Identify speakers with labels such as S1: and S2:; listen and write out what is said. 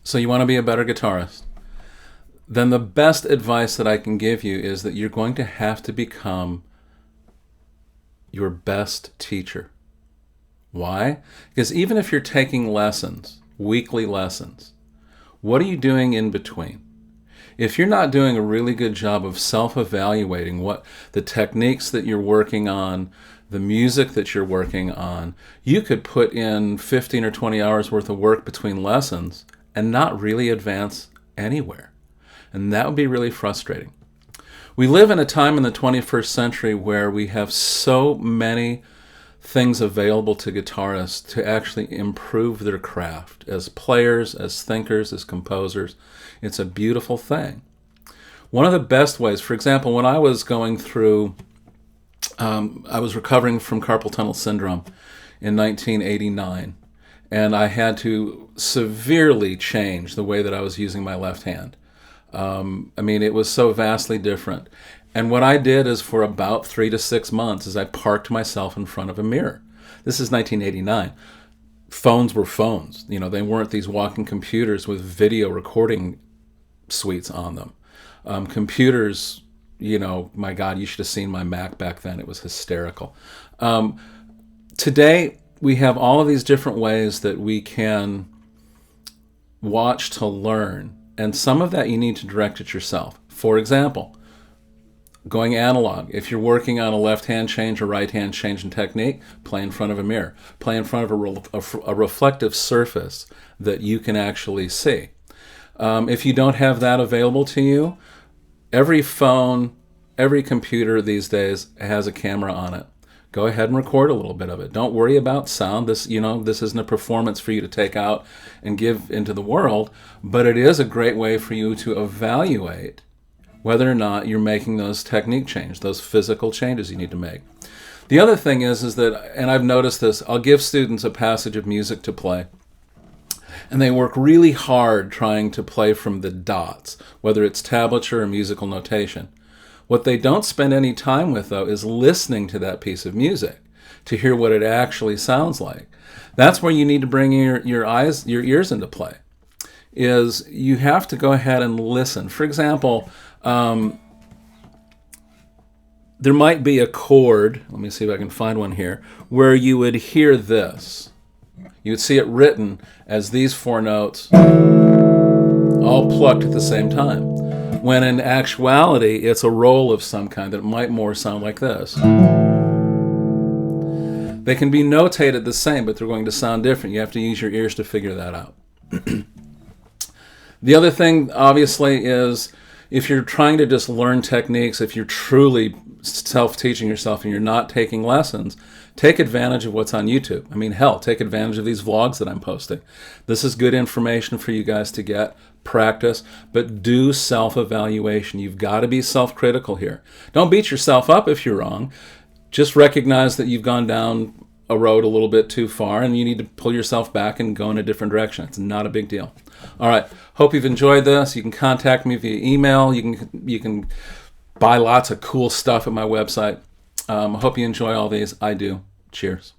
S1: So you want to be a better guitarist? Then the best advice that I can give you is that you're going to have to become your best teacher. Why? Because even if you're taking lessons, weekly lessons, what are you doing in between? If you're not doing a really good job of self-evaluating what the techniques that you're working on, the music that you're working on, you could put in 15 or 20 hours worth of work between lessons and not really advance anywhere. And that would be really frustrating. We live in a time in the 21st century where we have so many things available to guitarists to actually improve their craft as players, as thinkers, as composers. It's a beautiful thing. One of the best ways, for example, when I was going through, I was recovering from carpal tunnel syndrome in 1989, and I had to severely change the way that I was using my left hand. It was so vastly different. And what I did is for about 3 to 6 months is I parked myself in front of a mirror. This is 1989. Phones were phones. They weren't these walking computers with video recording suites on them. Computers, my God, you should have seen my Mac back then. It was hysterical. Today, we have all of these different ways that we can watch to learn. And some of that you need to direct it yourself. For example, going analog. If you're working on a left-hand change or right-hand change in technique, play in front of a mirror. Play in front of a reflective surface that you can actually see. If you don't have that available to you, every phone, every computer these days has a camera on it. Go ahead and record a little bit of it. Don't worry about sound. This isn't a performance for you to take out and give into the world, but it is a great way for you to evaluate whether or not you're making those technique changes, those physical changes you need to make. The other thing is that, and I've noticed this, I'll give students a passage of music to play, and they work really hard trying to play from the dots, whether it's tablature or musical notation. What they don't spend any time with, though, is listening to that piece of music to hear what it actually sounds like. That's where you need to bring your ears into play, is you have to go ahead and listen. For example, there might be a chord, let me see if I can find one here, where you would hear this. You would see it written as these 4 notes all plucked at the same time, when in actuality it's a roll of some kind that might more sound like this. They can be notated the same, but they're going to sound different. You have to use your ears to figure that out. The other thing, obviously, is if you're trying to just learn techniques, if you're truly self-teaching yourself and you're not taking lessons, take advantage of what's on YouTube. Hell, take advantage of these vlogs that I'm posting. This is good information for you guys to get, practice, but do self-evaluation. You've got to be self-critical here. Don't beat yourself up if you're wrong. Just recognize that you've gone down a road a little bit too far and you need to pull yourself back and go in a different direction. It's not a big deal. All right. Hope you've enjoyed this. You can contact me via email. You can buy lots of cool stuff at my website. Hope you enjoy all these. I do. Cheers.